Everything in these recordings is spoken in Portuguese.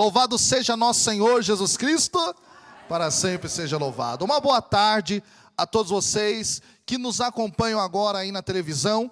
Louvado seja nosso Senhor Jesus Cristo, para sempre seja louvado. Uma boa tarde a todos vocês que nos acompanham agora aí na televisão.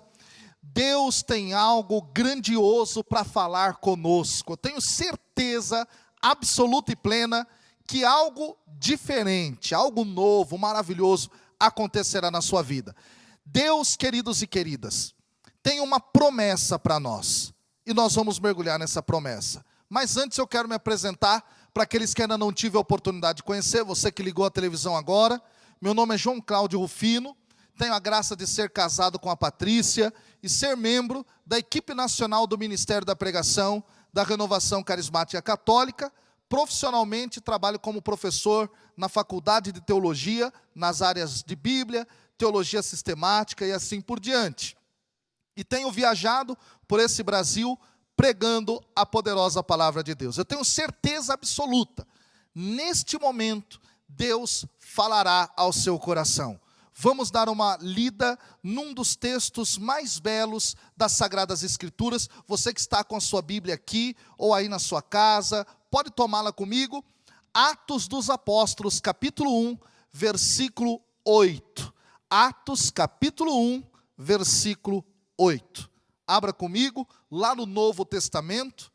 Deus tem algo grandioso para falar conosco. Eu tenho certeza absoluta e plena que algo diferente, algo novo, maravilhoso acontecerá na sua vida. Deus, queridos e queridas, tem uma promessa para nós e nós vamos mergulhar nessa promessa. Mas antes eu quero me apresentar para aqueles que ainda não tive a oportunidade de conhecer, você que ligou a televisão agora. Meu nome é João Cláudio Rufino, tenho a graça de ser casado com a Patrícia e ser membro da equipe nacional do Ministério da Pregação da Renovação Carismática Católica. Profissionalmente trabalho como professor na Faculdade de Teologia, nas áreas de Bíblia, Teologia Sistemática e assim por diante. E tenho viajado por esse Brasil pregando a poderosa palavra de Deus. Eu tenho certeza absoluta, neste momento, Deus falará ao seu coração. Vamos dar uma lida num dos textos mais belos das Sagradas Escrituras. Você que está com a sua Bíblia aqui, ou aí na sua casa, pode tomá-la comigo. Atos dos Apóstolos, capítulo 1, versículo 8. Atos, capítulo 1, versículo 8. Abra comigo, lá no Novo Testamento,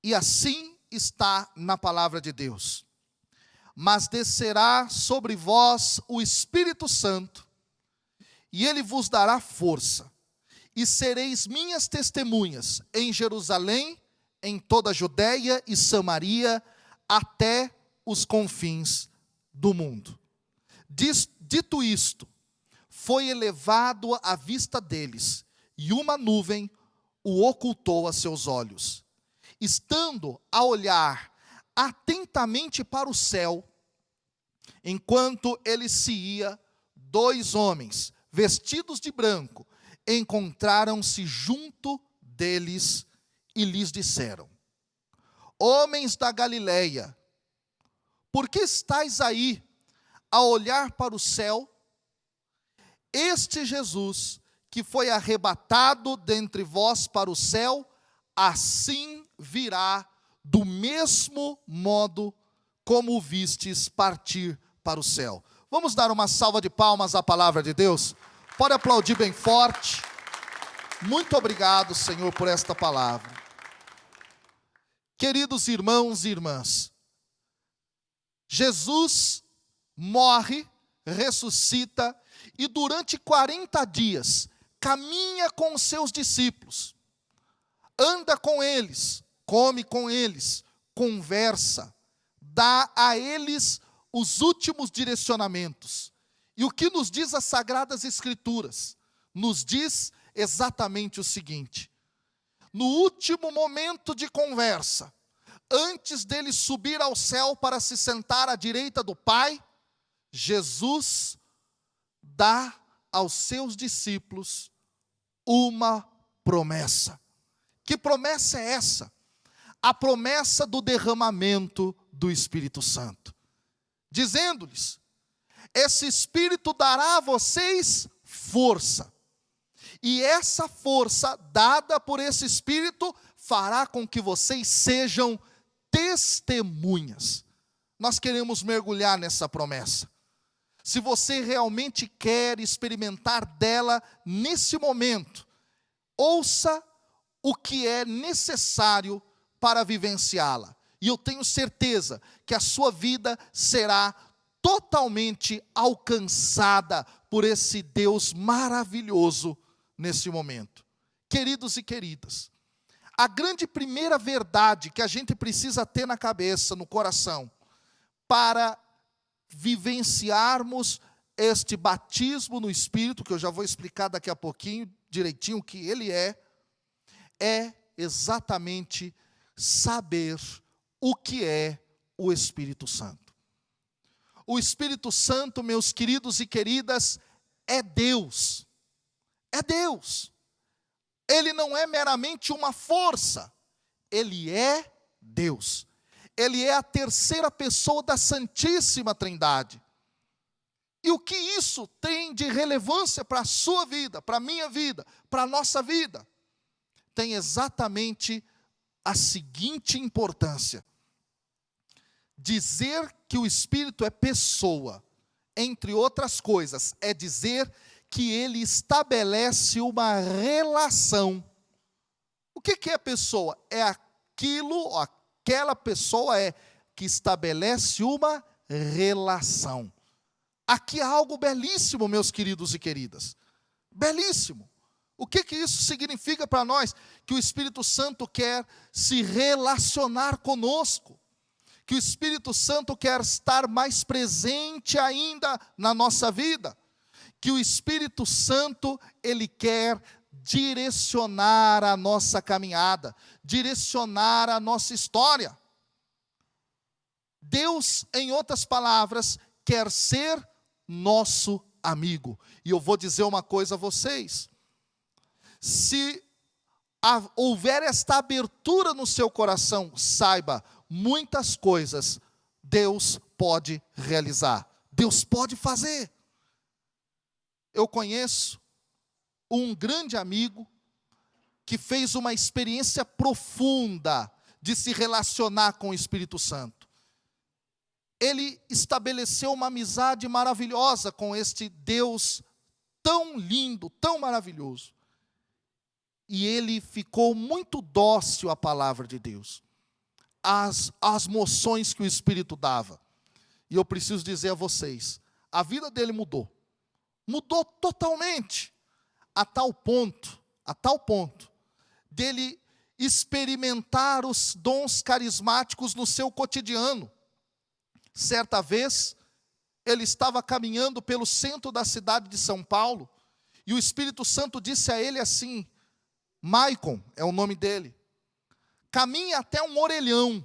e assim está na palavra de Deus. Mas descerá sobre vós o Espírito Santo, e Ele vos dará força, e sereis minhas testemunhas em Jerusalém, em toda a Judéia e Samaria, até os confins do mundo. Dito isto, foi elevado à vista deles, e uma nuvem o ocultou a seus olhos. Estando a olhar atentamente para o céu, enquanto ele se ia, dois homens, vestidos de branco, encontraram-se junto deles e lhes disseram: homens da Galileia, por que estáis aí a olhar para o céu? Este Jesus, que foi arrebatado dentre vós para o céu, assim virá do mesmo modo como o vistes partir para o céu. Vamos dar uma salva de palmas à palavra de Deus? Pode aplaudir bem forte. Muito obrigado, Senhor, por esta palavra. Queridos irmãos e irmãs, Jesus morre, ressuscita e durante 40 dias caminha com os seus discípulos, anda com eles, come com eles, conversa, dá a eles os últimos direcionamentos. E o que nos diz as Sagradas Escrituras? Nos diz exatamente o seguinte: no último momento de conversa, antes dele subir ao céu para se sentar à direita do Pai, Jesus dá aos seus discípulos uma promessa. Que promessa é essa? A promessa do derramamento do Espírito Santo. Dizendo-lhes: esse Espírito dará a vocês força. E essa força dada por esse Espírito fará com que vocês sejam testemunhas. Nós queremos mergulhar nessa promessa. Se você realmente quer experimentar dela nesse momento, ouça o que é necessário para vivenciá-la. E eu tenho certeza que a sua vida será totalmente alcançada por esse Deus maravilhoso nesse momento. Queridos e queridas, a grande primeira verdade que a gente precisa ter na cabeça, no coração, para vivenciarmos este batismo no Espírito, que eu já vou explicar daqui a pouquinho direitinho o que ele é exatamente saber o que é o Espírito Santo. O Espírito Santo, meus queridos e queridas, é Deus. É Deus. Ele não é meramente uma força, ele é Deus. Ele é a terceira pessoa da Santíssima Trindade. E o que isso tem de relevância para a sua vida, para a minha vida, para a nossa vida? Tem exatamente a seguinte importância: dizer que o Espírito é pessoa, entre outras coisas, é dizer que ele estabelece uma relação. O que é pessoa? É aquela pessoa que estabelece uma relação. Aqui há algo belíssimo, meus queridos e queridas. Belíssimo. O que isso significa para nós? Que o Espírito Santo quer se relacionar conosco. Que o Espírito Santo quer estar mais presente ainda na nossa vida. Que o Espírito Santo, ele quer direcionar a nossa caminhada, direcionar a nossa história. Deus, em outras palavras, quer ser nosso amigo. E eu vou dizer uma coisa a vocês: se houver esta abertura no seu coração, saiba, muitas coisas Deus pode realizar, Deus pode fazer. Eu conheço um grande amigo que fez uma experiência profunda de se relacionar com o Espírito Santo. Ele estabeleceu uma amizade maravilhosa com este Deus tão lindo, tão maravilhoso. E ele ficou muito dócil à palavra de Deus, às moções que o Espírito dava. E eu preciso dizer a vocês, a vida dele mudou totalmente, a tal ponto, dele experimentar os dons carismáticos no seu cotidiano. Certa vez, ele estava caminhando pelo centro da cidade de São Paulo, e o Espírito Santo disse a ele assim: Maicon é o nome dele, caminhe até um orelhão.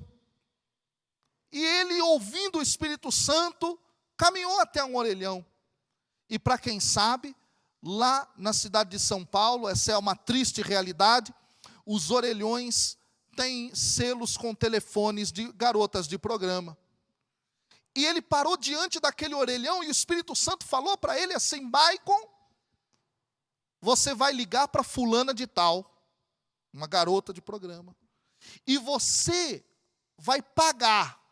E ele, ouvindo o Espírito Santo, caminhou até um orelhão. E para quem sabe, lá na cidade de São Paulo, essa é uma triste realidade, os orelhões têm selos com telefones de garotas de programa. E ele parou diante daquele orelhão e o Espírito Santo falou para ele assim: Maicon, você vai ligar para fulana de tal, uma garota de programa, e você vai pagar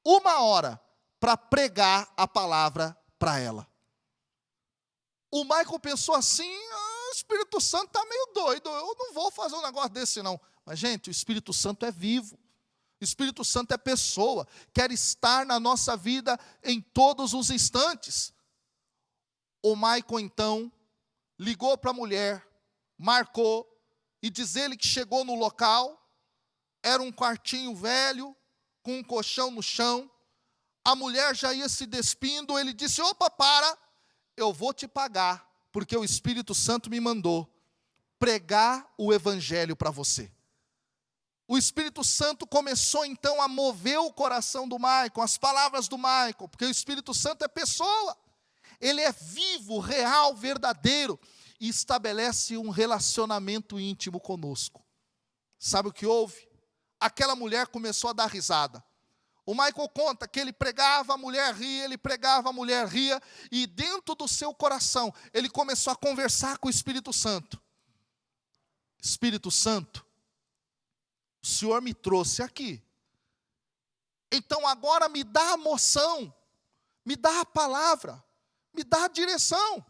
1 hora para pregar a palavra para ela. O Maicon pensou assim: o Espírito Santo está meio doido, eu não vou fazer um negócio desse não. Mas gente, o Espírito Santo é vivo, o Espírito Santo é pessoa, quer estar na nossa vida em todos os instantes. O Maicon então ligou para a mulher, marcou, e diz ele que chegou no local, era um quartinho velho, com um colchão no chão, a mulher já ia se despindo, ele disse: opa, para, eu vou te pagar, porque o Espírito Santo me mandou pregar o Evangelho para você. O Espírito Santo começou então a mover o coração do Maicon, as palavras do Maicon, porque o Espírito Santo é pessoa, ele é vivo, real, verdadeiro, e estabelece um relacionamento íntimo conosco. Sabe o que houve? Aquela mulher começou a dar risada. O Maicon conta que ele pregava, a mulher ria, ele pregava, a mulher ria, e dentro do seu coração, ele começou a conversar com o Espírito Santo. Espírito Santo, o Senhor me trouxe aqui, então agora me dá a moção, me dá a palavra, me dá a direção.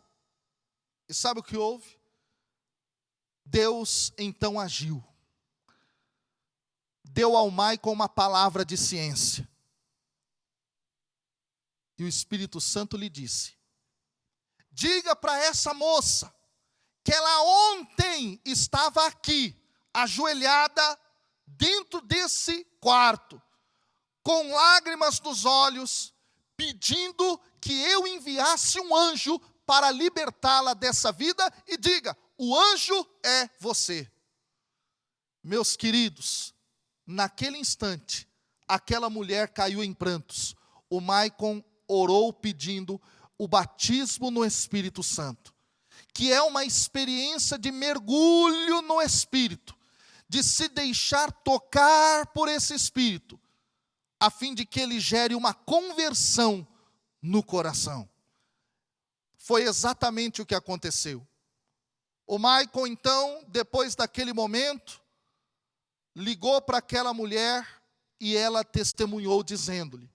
E sabe o que houve? Deus então agiu. Deu ao Maicon uma palavra de ciência. E o Espírito Santo lhe disse: diga para essa moça que ela ontem estava aqui, ajoelhada, dentro desse quarto, com lágrimas nos olhos, pedindo que eu enviasse um anjo para libertá-la dessa vida, e diga: o anjo é você. Meus queridos, naquele instante, aquela mulher caiu em prantos. O Maicon orou pedindo o batismo no Espírito Santo, que é uma experiência de mergulho no Espírito, de se deixar tocar por esse Espírito, a fim de que ele gere uma conversão no coração. Foi exatamente o que aconteceu. O Maicon, então, depois daquele momento, ligou para aquela mulher e ela testemunhou dizendo-lhe: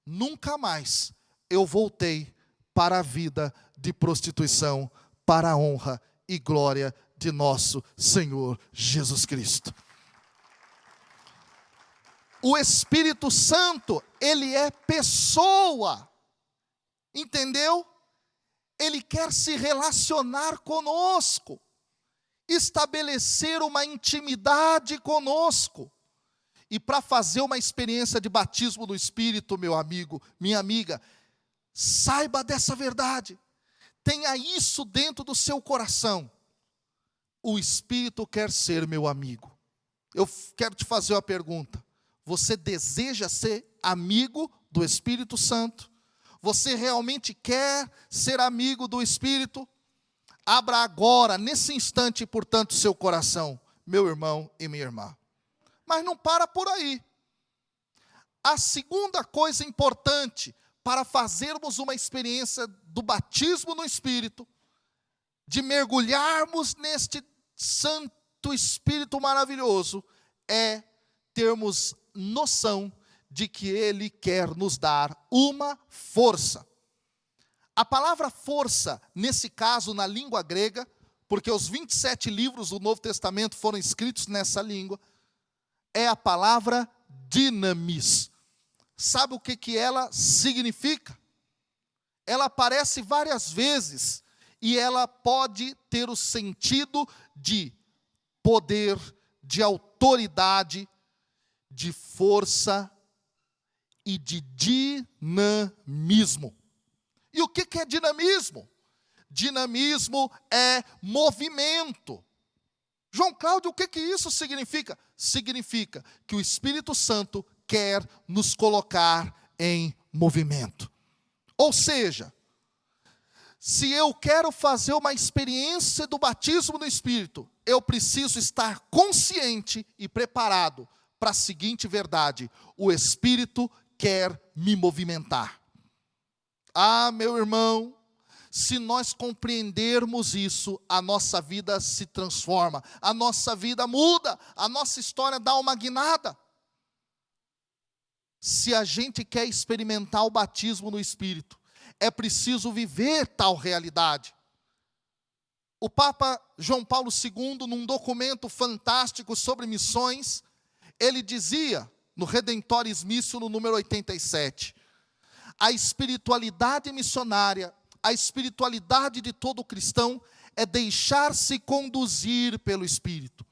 nunca mais eu voltei para a vida de prostituição, para a honra e glória de nosso Senhor Jesus Cristo. O Espírito Santo, ele é pessoa, entendeu? Ele quer se relacionar conosco, estabelecer uma intimidade conosco. E para fazer uma experiência de batismo no Espírito, meu amigo, minha amiga, saiba dessa verdade, tenha isso dentro do seu coração. O Espírito quer ser meu amigo. Eu quero te fazer uma pergunta: você deseja ser amigo do Espírito Santo? Você realmente quer ser amigo do Espírito? Abra agora, nesse instante, portanto, seu coração, meu irmão e minha irmã. Mas não para por aí. A segunda coisa importante para fazermos uma experiência do batismo no Espírito, de mergulharmos neste Santo Espírito maravilhoso, é termos noção de que Ele quer nos dar uma força. A palavra força, nesse caso na língua grega, porque os 27 livros do Novo Testamento foram escritos nessa língua, é a palavra dinamis. Sabe o que ela significa? Ela aparece várias vezes e ela pode ter o sentido de poder, de autoridade, de força e de dinamismo. E o que é dinamismo? Dinamismo é movimento. João Cláudio, o que isso significa? Significa que o Espírito Santo quer nos colocar em movimento. Ou seja, se eu quero fazer uma experiência do batismo no Espírito, eu preciso estar consciente e preparado para a seguinte verdade: o Espírito quer me movimentar. Ah, meu irmão, se nós compreendermos isso, a nossa vida se transforma, a nossa vida muda, a nossa história dá uma guinada. Se a gente quer experimentar o batismo no Espírito, é preciso viver tal realidade. O Papa João Paulo II, num documento fantástico sobre missões, ele dizia, no Redemptoris Missio, no número 87, a espiritualidade missionária, a espiritualidade de todo cristão é deixar-se conduzir pelo Espírito.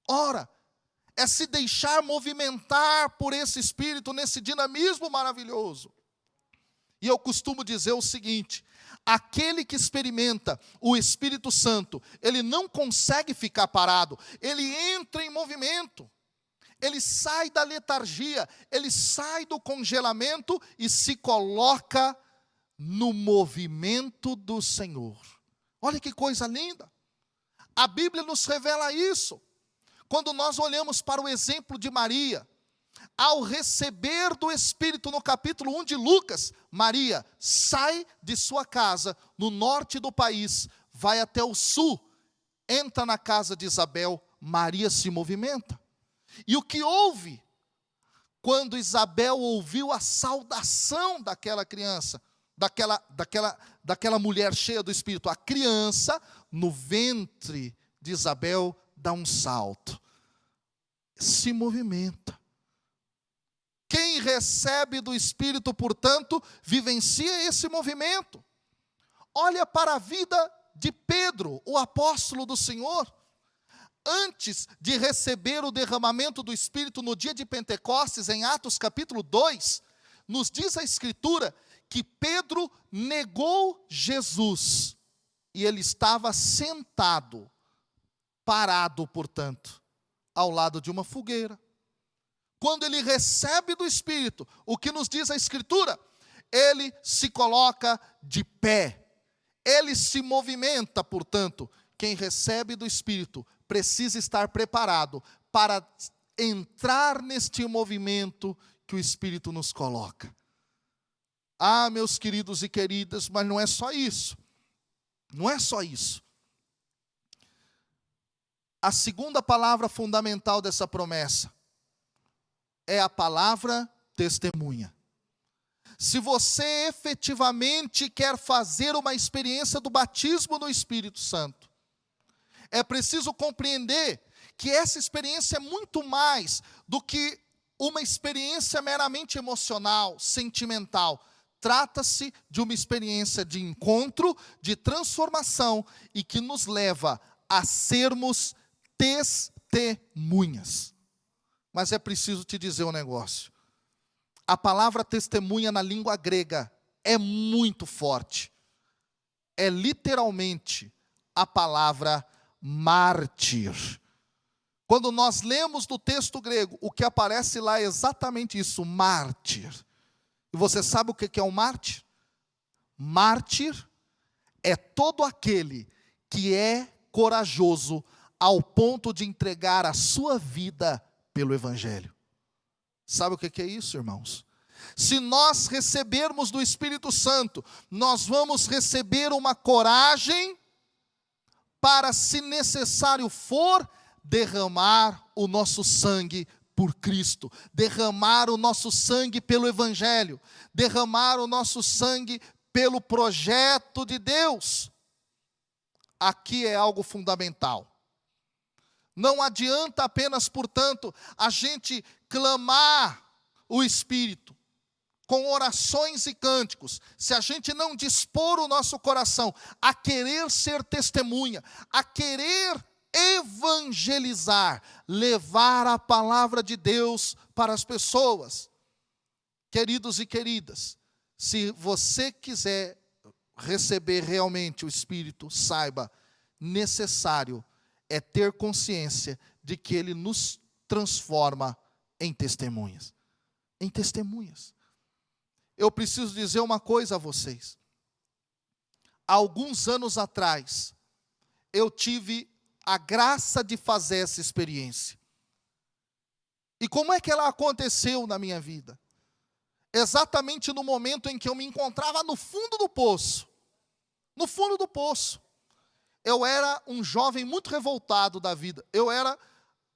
Ora, é se deixar movimentar por esse Espírito, nesse dinamismo maravilhoso. E eu costumo dizer o seguinte: aquele que experimenta o Espírito Santo, ele não consegue ficar parado, ele entra em movimento. Ele sai da letargia, ele sai do congelamento e se coloca no movimento do Senhor. Olha que coisa linda. A Bíblia nos revela isso. Quando nós olhamos para o exemplo de Maria, ao receber do Espírito no capítulo 1 de Lucas, Maria sai de sua casa no norte do país, vai até o sul, entra na casa de Isabel, Maria se movimenta. E o que houve quando Isabel ouviu a saudação daquela criança, daquela mulher cheia do Espírito? A criança no ventre de Isabel dá um salto, se movimenta. Quem recebe do Espírito, portanto, vivencia esse movimento. Olha para a vida de Pedro, o apóstolo do Senhor. Antes de receber o derramamento do Espírito no dia de Pentecostes, em Atos capítulo 2, nos diz a Escritura que Pedro negou Jesus. E ele estava sentado, parado, portanto, ao lado de uma fogueira. Quando ele recebe do Espírito, o que nos diz a Escritura? Ele se coloca de pé, ele se movimenta, portanto. Quem recebe do Espírito precisa estar preparado para entrar neste movimento que o Espírito nos coloca. Ah, meus queridos e queridas, mas não é só isso. Não é só isso. A segunda palavra fundamental dessa promessa é a palavra testemunha. Se você efetivamente quer fazer uma experiência do batismo no Espírito Santo, é preciso compreender que essa experiência é muito mais do que uma experiência meramente emocional, sentimental. Trata-se de uma experiência de encontro, de transformação e que nos leva a sermos testemunhas. Mas é preciso te dizer um negócio. A palavra testemunha na língua grega é muito forte. É literalmente a palavra mártir. Quando nós lemos no texto grego, o que aparece lá é exatamente isso, mártir. E você sabe o que é um mártir? Mártir é todo aquele que é corajoso ao ponto de entregar a sua vida pelo Evangelho. Sabe o que é isso, irmãos? Se nós recebermos do Espírito Santo, nós vamos receber uma coragem para, se necessário for, derramar o nosso sangue por Cristo, derramar o nosso sangue pelo Evangelho, derramar o nosso sangue pelo projeto de Deus. Aqui é algo fundamental. Não adianta apenas, portanto, a gente clamar o Espírito com orações e cânticos, se a gente não dispor o nosso coração a querer ser testemunha, a querer evangelizar, levar a palavra de Deus para as pessoas. Queridos e queridas, se você quiser receber realmente o Espírito, saiba, necessário é ter consciência de que Ele nos transforma em testemunhas. Em testemunhas. Eu preciso dizer uma coisa a vocês. Há alguns anos atrás, eu tive a graça de fazer essa experiência. E como é que ela aconteceu na minha vida? Exatamente no momento em que eu me encontrava no fundo do poço. No fundo do poço. Eu era um jovem muito revoltado da vida. Eu era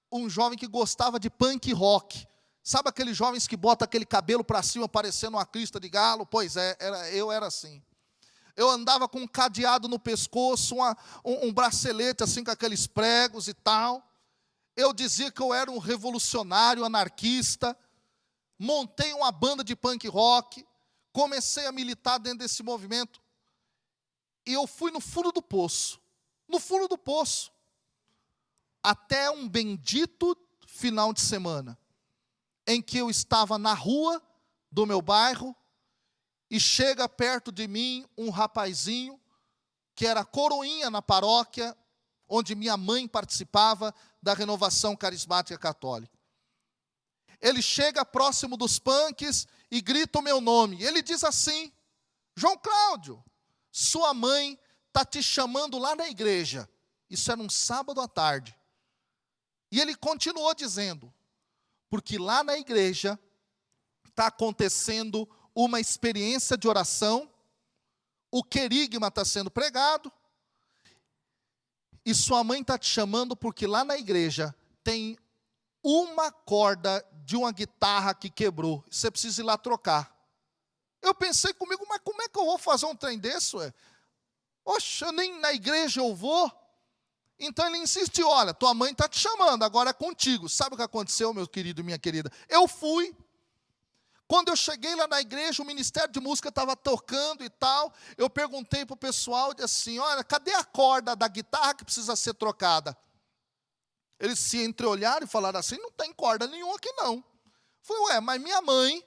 um jovem que gostava de punk rock. Sabe aqueles jovens que botam aquele cabelo para cima parecendo uma crista de galo? Pois é, eu era assim. Eu andava com um cadeado no pescoço, um bracelete assim com aqueles pregos e tal. Eu dizia que eu era um revolucionário, anarquista. Montei uma banda de punk rock. Comecei a militar dentro desse movimento. E eu fui no fundo do poço. No fundo do poço. Até um bendito final de semana, em que eu estava na rua do meu bairro, e chega perto de mim um rapazinho, que era coroinha na paróquia, onde minha mãe participava da renovação carismática católica. Ele chega próximo dos punks e grita o meu nome. Ele diz assim: João Cláudio, sua mãe está te chamando lá na igreja. Isso era um sábado à tarde. E ele continuou dizendo, porque lá na igreja está acontecendo uma experiência de oração, o querigma está sendo pregado, e sua mãe está te chamando porque lá na igreja tem uma corda de uma guitarra que quebrou, você precisa ir lá trocar. Eu pensei comigo, mas como é que eu vou fazer um trem desse, ué? Oxe, nem na igreja eu vou. Então ele insistiu, olha, tua mãe está te chamando, agora é contigo. Sabe o que aconteceu, meu querido e minha querida? Eu fui. Quando eu cheguei lá na igreja, o Ministério de Música estava tocando e tal. Eu perguntei para o pessoal, disse assim, olha, cadê a corda da guitarra que precisa ser trocada? Eles se entreolharam e falaram assim, não tem corda nenhuma aqui não. Eu falei, ué, mas minha mãe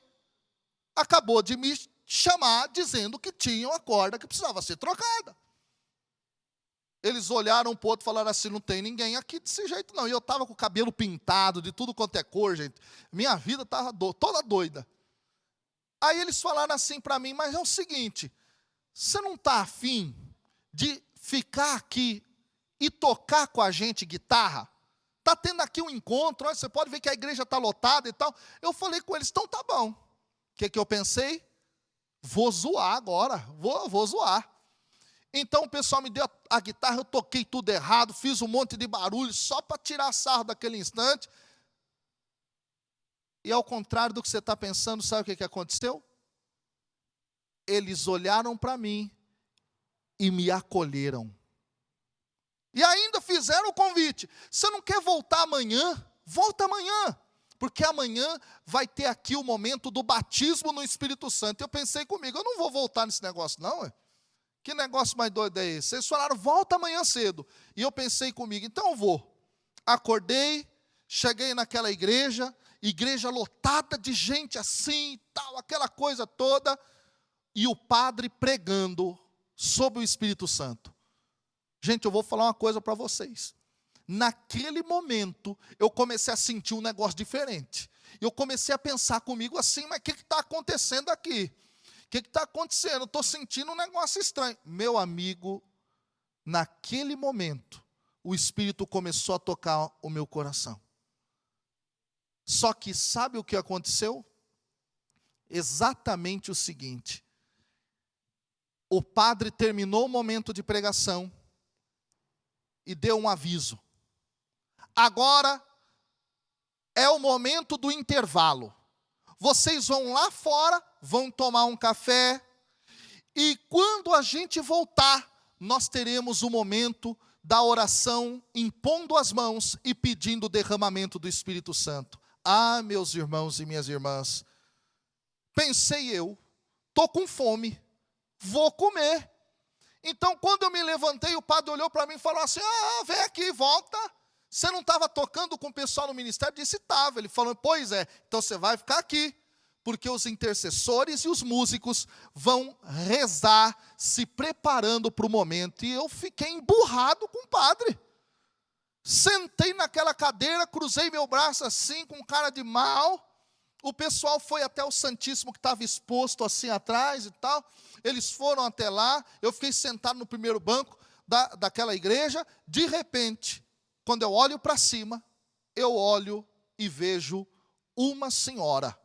acabou de me chamar dizendo que tinha uma corda que precisava ser trocada. Eles olharam um para o outro e falaram assim, não tem ninguém aqui desse jeito não. E eu estava com o cabelo pintado, de tudo quanto é cor, gente. Minha vida estava toda doida. Aí eles falaram assim para mim, mas é o seguinte, você não está afim de ficar aqui e tocar com a gente guitarra? Está tendo aqui um encontro, olha, você pode ver que a igreja está lotada e tal. Eu falei com eles, então tá bom. O que eu pensei? Vou zoar agora, vou zoar. Então o pessoal me deu a guitarra, eu toquei tudo errado, fiz um monte de barulho, só para tirar sarro daquele instante. E ao contrário do que você está pensando, sabe o que aconteceu? Eles olharam para mim e me acolheram. E ainda fizeram o convite. Você não quer voltar amanhã? Volta amanhã. Porque amanhã vai ter aqui o momento do batismo no Espírito Santo. Eu pensei comigo, eu não vou voltar nesse negócio não, ué. Que negócio mais doido é esse? Vocês falaram, volta amanhã cedo. E eu pensei comigo, então eu vou. Acordei, cheguei naquela igreja lotada de gente assim e tal, aquela coisa toda. E o padre pregando sobre o Espírito Santo. Gente, eu vou falar uma coisa para vocês. Naquele momento, eu comecei a sentir um negócio diferente. Eu comecei a pensar comigo assim, mas o que está acontecendo aqui? O que está acontecendo? Eu estou sentindo um negócio estranho. Meu amigo, naquele momento, o Espírito começou a tocar o meu coração. Só que sabe o que aconteceu? Exatamente o seguinte. O padre terminou o momento de pregação e deu um aviso. Agora é o momento do intervalo. Vocês vão lá fora, vão tomar um café, e quando a gente voltar, nós teremos o momento da oração, impondo as mãos e pedindo o derramamento do Espírito Santo. Ah, meus irmãos e minhas irmãs, pensei eu, estou com fome, vou comer. Então, quando eu me levantei, o padre olhou para mim e falou assim, vem aqui, volta. Você não estava tocando com o pessoal no ministério? Eu disse, estava. Ele falou, pois é, então você vai ficar aqui, porque os intercessores e os músicos vão rezar, se preparando para o momento. E eu fiquei emburrado com o padre. Sentei naquela cadeira, cruzei meu braço assim, com cara de mal. O pessoal foi até o Santíssimo, que estava exposto assim atrás e tal. Eles foram até lá, eu fiquei sentado no primeiro banco daquela igreja. De repente, quando eu olho para cima, eu olho e vejo uma senhora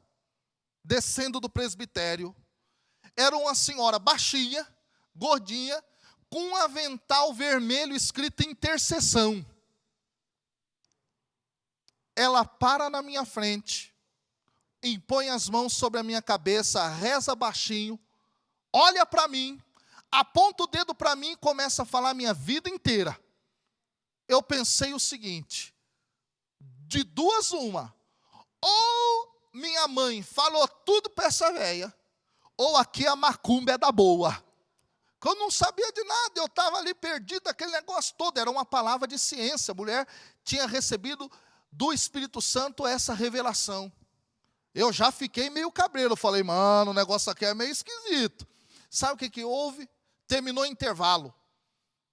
descendo do presbitério. Era uma senhora baixinha, gordinha, com um avental vermelho escrito intercessão. Ela para na minha frente, impõe as mãos sobre a minha cabeça, reza baixinho, olha para mim, aponta o dedo para mim e começa a falar a minha vida inteira. Eu pensei o seguinte, de duas uma, ou minha mãe falou tudo para essa velha, ou aqui a macumba é da boa. Que eu não sabia de nada, eu estava ali perdido, aquele negócio todo, era uma palavra de ciência, a mulher tinha recebido do Espírito Santo essa revelação. Eu já fiquei meio cabreiro, eu falei, mano, o negócio aqui é meio esquisito. Sabe o que houve? Terminou o intervalo.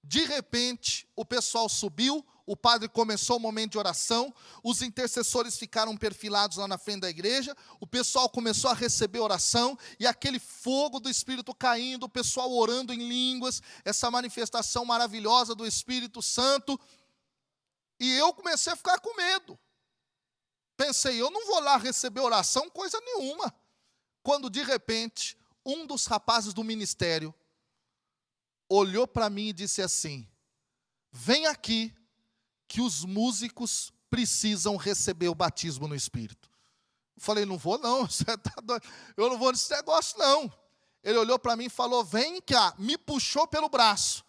De repente, o pessoal subiu, o padre começou o momento de oração, os intercessores ficaram perfilados lá na frente da igreja, o pessoal começou a receber oração, e aquele fogo do Espírito caindo, o pessoal orando em línguas, essa manifestação maravilhosa do Espírito Santo, e eu comecei a ficar com medo. Pensei, eu não vou lá receber oração, coisa nenhuma. Quando de repente, um dos rapazes do ministério olhou para mim e disse assim, vem aqui, que os músicos precisam receber o batismo no Espírito. Eu falei, não vou não, você tá doido. Eu não vou nesse negócio não. Ele olhou para mim e falou, vem cá, me puxou pelo braço.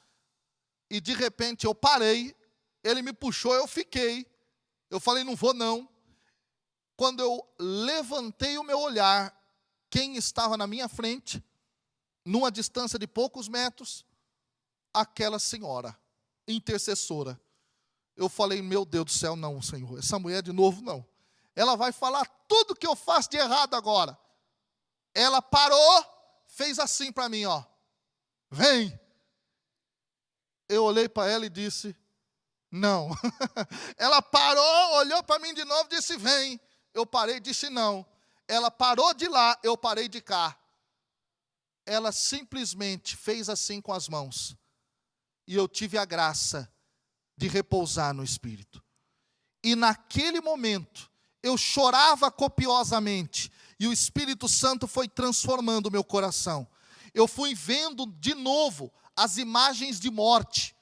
E de repente eu parei, ele me puxou, eu fiquei. Eu falei, não vou não. Quando eu levantei o meu olhar, quem estava na minha frente, numa distância de poucos metros, aquela senhora, intercessora. Eu falei, meu Deus do céu, não, Senhor, essa mulher de novo não. Ela vai falar tudo que eu faço de errado agora. Ela parou, fez assim para mim, ó. Vem. Eu olhei para ela e disse, não. Ela parou, olhou para mim de novo e disse, vem. Eu parei e disse, não. Ela parou de lá, eu parei de cá. Ela simplesmente fez assim com as mãos. E eu tive a graça de repousar no Espírito. E naquele momento, eu chorava copiosamente, e o Espírito Santo foi transformando o meu coração. eu fui vendo de novo as imagens de morte,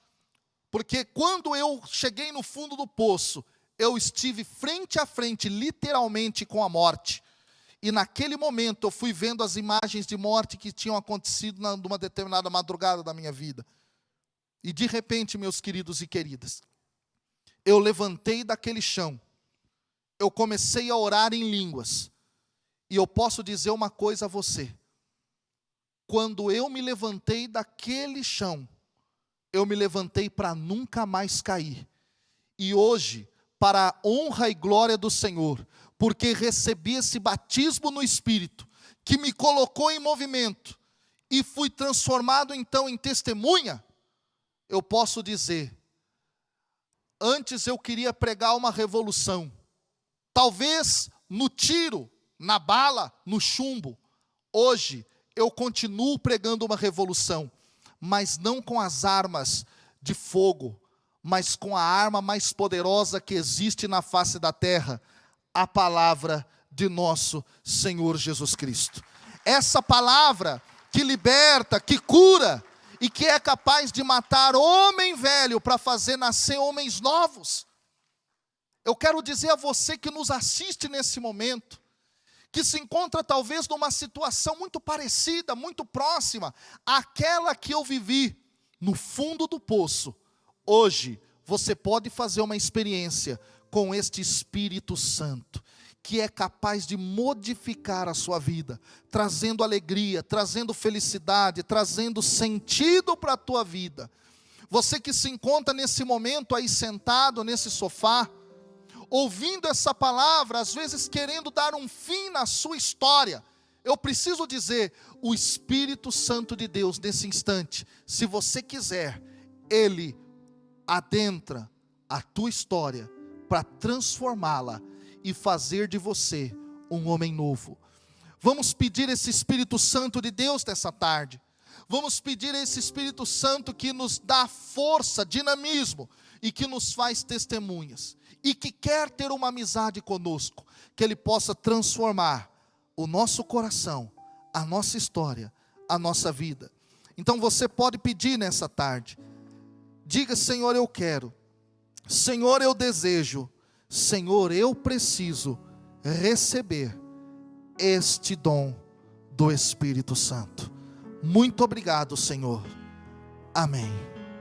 porque quando eu cheguei no fundo do poço, eu estive frente a frente, literalmente, com a morte. E naquele momento eu fui vendo as imagens de morte que tinham acontecido numa determinada madrugada da minha vida. E de repente, meus queridos e queridas, eu levantei daquele chão, eu comecei a orar em línguas. E eu posso dizer uma coisa a você: quando eu me levantei daquele chão, eu me levantei para nunca mais cair. E hoje, para a honra e glória do Senhor, porque recebi esse batismo no Espírito, que me colocou em movimento, e fui transformado então em testemunha, eu posso dizer, antes eu queria pregar uma revolução, talvez no tiro, na bala, no chumbo. Hoje eu continuo pregando uma revolução, mas não com as armas de fogo, mas com a arma mais poderosa que existe na face da terra, a palavra de nosso Senhor Jesus Cristo. Essa palavra que liberta, que cura, e que é capaz de matar homem velho para fazer nascer homens novos. Eu quero dizer a você que nos assiste nesse momento, que se encontra talvez numa situação muito parecida, muito próxima àquela que eu vivi no fundo do poço. Hoje você pode fazer uma experiência com este Espírito Santo, que é capaz de modificar a sua vida, trazendo alegria, trazendo felicidade, trazendo sentido para a tua vida. Você que se encontra nesse momento aí sentado nesse sofá, ouvindo essa palavra, às vezes querendo dar um fim na sua história, eu preciso dizer, o Espírito Santo de Deus nesse instante, se você quiser, Ele adentra a tua história para transformá-la e fazer de você um homem novo. Vamos pedir esse Espírito Santo de Deus nessa tarde. Vamos pedir esse Espírito Santo que nos dá força, dinamismo e que nos faz testemunhas. E que quer ter uma amizade conosco, que Ele possa transformar o nosso coração, a nossa história, a nossa vida. Então você pode pedir nessa tarde. Diga: Senhor, eu quero. Senhor, eu desejo. Senhor, eu preciso receber este dom do Espírito Santo. Muito obrigado, Senhor. Amém.